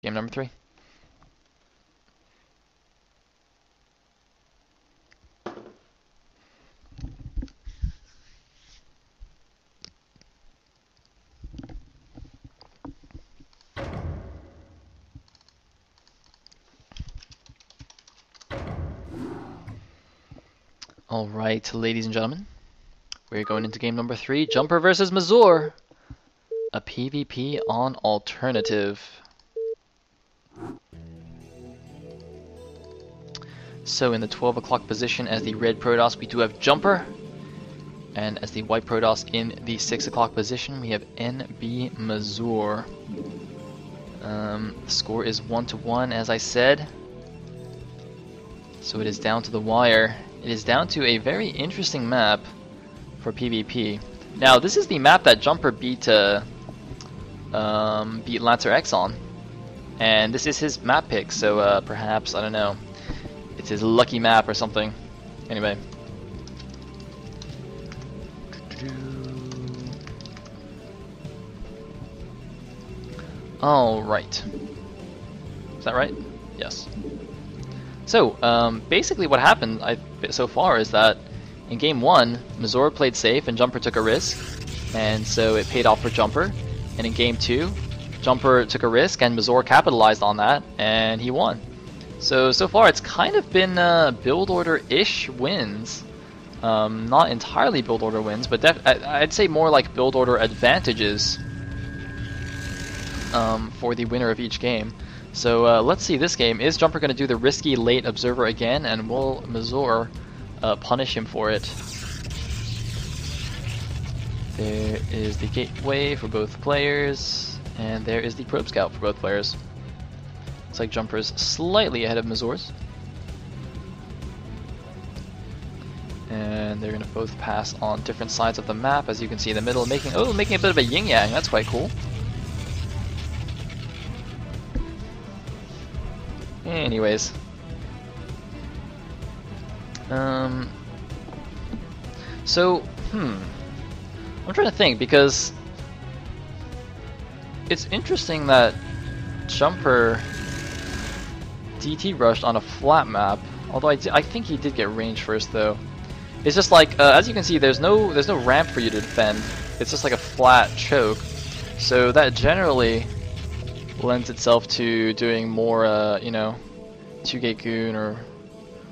Game number 3. Alright, ladies and gentlemen, we're going into game number 3, Jumper versus Mazur, a PvP on alternative. So in the 12 o'clock position as the red Protoss, we do have Jumper, and as the white Protoss in the 6 o'clock position, we have NB Mazur. The score is 1-1, as I said, so it is down to the wire. It is down to a very interesting map for PvP. Now, this is the map that Jumper beat Lancer X on, and this is his map pick. So perhaps, I don't know, it's his lucky map or something. Anyway. All right. Is that right? Yes. So, basically what happened so far is that in game 1, Mazur played safe and Jumper took a risk, and so it paid off for Jumper. And in game 2, Jumper took a risk and Mazur capitalized on that, and he won. So far it's kind of been build order-ish wins. Not entirely build order wins, but I'd say more like build order advantages for the winner of each game. So let's see this game. Is Jumper going to do the risky late observer again, and will Mazur punish him for it? There is the gateway for both players, and there is the probe scout for both players. Looks like Jumper's slightly ahead of Mazur's. And they're going to both pass on different sides of the map, as you can see in the middle, making a bit of a yin-yang. That's quite cool. Anyways, I'm trying to think, because it's interesting that Jumper DT rushed on a flat map, although I think he did get range first though. It's just like, as you can see, there's no ramp for you to defend. It's just like a flat choke, so that generally lends itself to doing more, you know, 2-gate goon or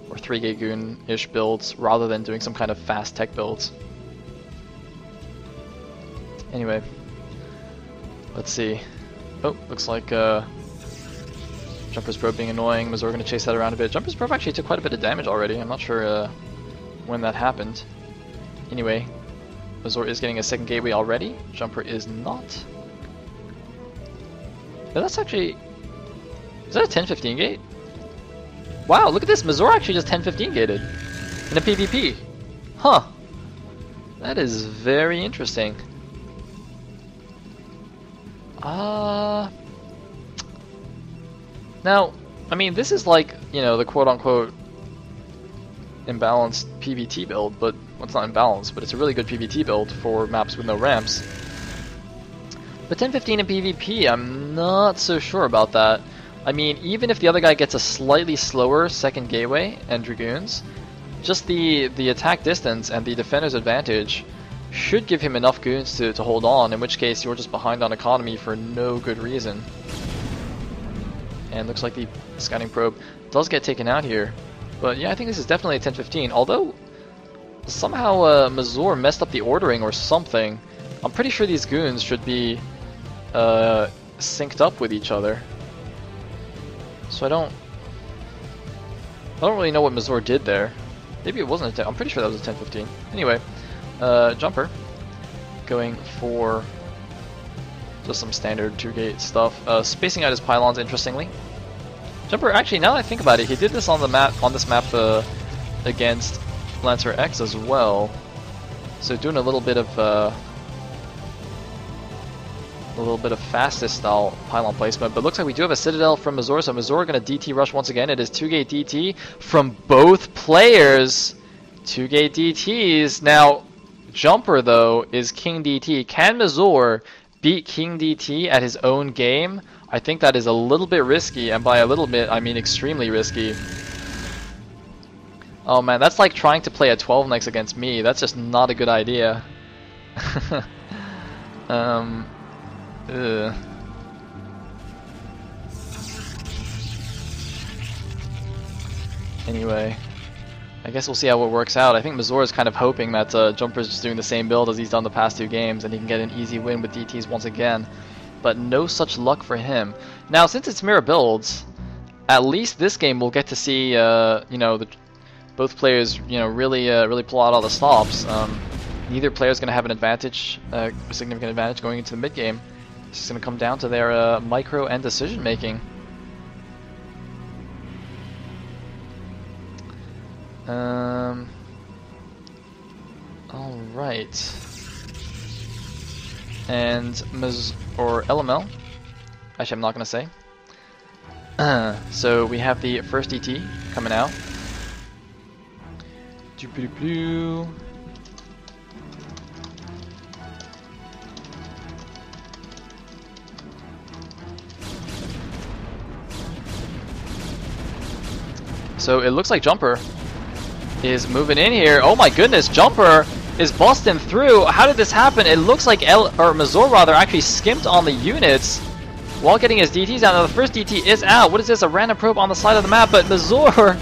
3-gate goon-ish builds rather than doing some kind of fast tech builds. Anyway, let's see. Oh, looks like Jumper's probe being annoying. Mazur going to chase that around a bit. Jumper's probe actually took quite a bit of damage already. I'm not sure when that happened. Anyway, Mazur is getting a second gateway already. Jumper is not. No, that's actually... Is that a 10-15 gate? Wow, look at this! Mazur actually just 10-15 gated in a PvP. Huh. That is very interesting. Now, I mean, this is like, you know, the quote-unquote imbalanced PvT build, but, well, it's not imbalanced, but it's a really good PvT build for maps with no ramps. But 10-15 in PvP, I'm not so sure about that. I mean, even if the other guy gets a slightly slower second gateway and Dragoons, just the attack distance and the defender's advantage should give him enough goons to hold on, in which case you're just behind on economy for no good reason. And looks like the scouting probe does get taken out here. But yeah, I think this is definitely a 10-15, although somehow Mazur messed up the ordering or something. I'm pretty sure these goons should be synced up with each other. So I don't really know what Mazur did there. Maybe it wasn't a 10. I'm pretty sure that was a 10-15. Anyway, Jumper going for just some standard 2-gate stuff. Spacing out his pylons, interestingly. Jumper, actually, now that I think about it, he did this on this map against Lancer X as well. So doing a little bit of fastest style pylon placement, but looks like we do have a Citadel from Mazur, so Mazur going to DT rush once again. It is 2-gate DT from both players. 2-gate DTs. Now, Jumper, though, is King DT. Can Mazur beat King DT at his own game? I think that is a little bit risky, and by a little bit, I mean extremely risky. Oh man, that's like trying to play a 12 next against me. That's just not a good idea. Ugh. Anyway, I guess we'll see how it works out. I think Mazur is kind of hoping that Jumper's just doing the same build as he's done the past 2 games, and he can get an easy win with DTs once again. But no such luck for him. Now, since it's mirror builds, at least this game we'll get to see, you know, both players, you know, really pull out all the stops. Neither player is going to have an advantage, a significant advantage going into the mid game. It's just going to come down to their micro and decision making. All right. And or LML. Actually, I'm not going to say. So we have the first DT coming out. So it looks like Jumper is moving in here. Oh my goodness, Jumper is busting through. How did this happen? It looks like Mazur rather actually skimped on the units while getting his DTs out. Now the first DT is out. What is this? A random probe on the side of the map, but Mazur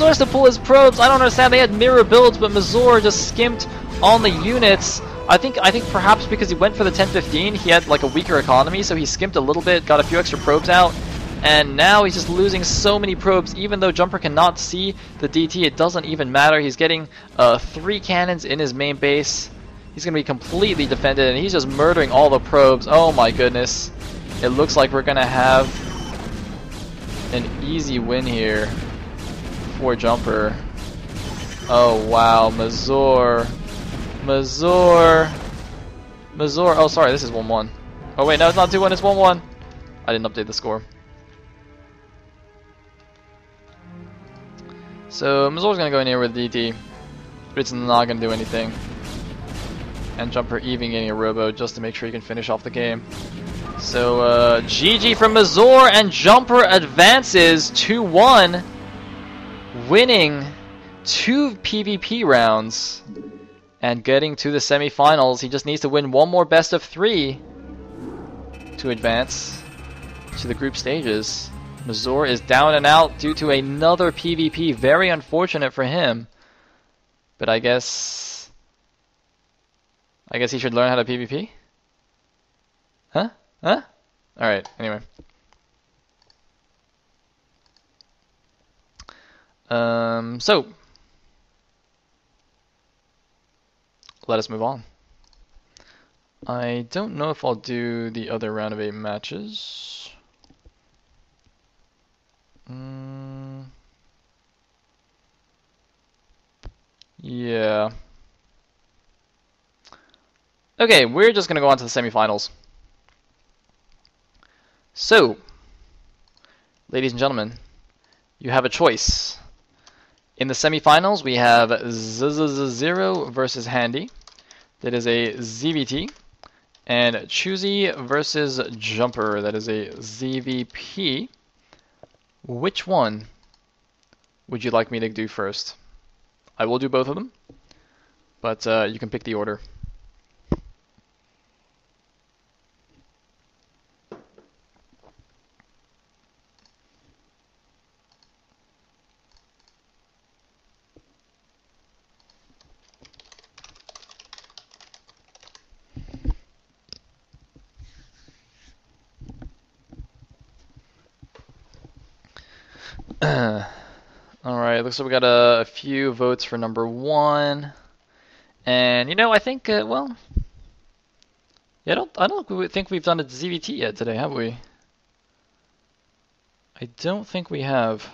has to pull his probes. I don't understand. They had mirror builds, but Mazur just skimped on the units. I think perhaps because he went for the 10-15, he had like a weaker economy, so he skimped a little bit, got a few extra probes out. And now he's just losing so many probes. Even though Jumper cannot see the DT, it doesn't even matter. He's getting 3 cannons in his main base. He's going to be completely defended, and he's just murdering all the probes. Oh my goodness. It looks like we're going to have an easy win here for Jumper. Oh wow, Mazur. Oh sorry, this is 1-1. Oh wait, no, it's not 2-1, it's 1-1. I didn't update the score. So Mazur's gonna go in here with DT, but it's not gonna do anything. And Jumper even getting a robo just to make sure he can finish off the game. So GG from Mazur, and Jumper advances 2-1, winning 2 PvP rounds and getting to the semifinals. He just needs to win 1 more best of 3 to advance to the group stages. Mazur is down and out due to another PvP. Very unfortunate for him. But I guess he should learn how to PvP? Huh? Huh? Alright, anyway. So let us move on. I don't know if I'll do the other round of 8 matches. Yeah. Okay, we're just gonna go on to the semifinals. So, ladies and gentlemen, you have a choice. In the semifinals, we have Zero versus Handy. That is a ZVT. And Choosy versus Jumper. That is a ZVP. Which one would you like me to do first? I will do both of them, but you can pick the order. Alright, looks like we got a few votes for number 1. And, you know, I think, well... Yeah, I don't think we've done a ZVT yet today, have we? I don't think we have.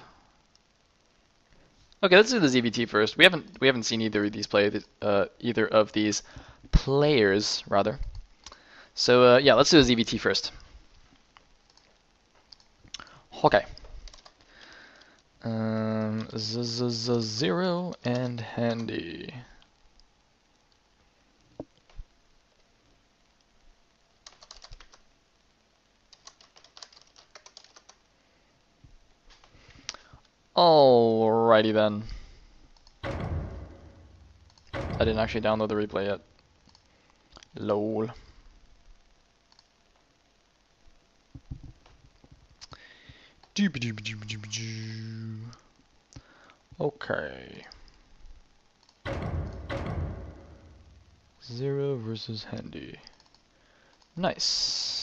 Okay, let's do the ZVT first. We haven't seen either of these players, rather. So, yeah, let's do the ZVT first. Okay. Zero and Handy. Alrighty then. I didn't actually download the replay yet. LOL. Okay. 0 versus Handy. Nice.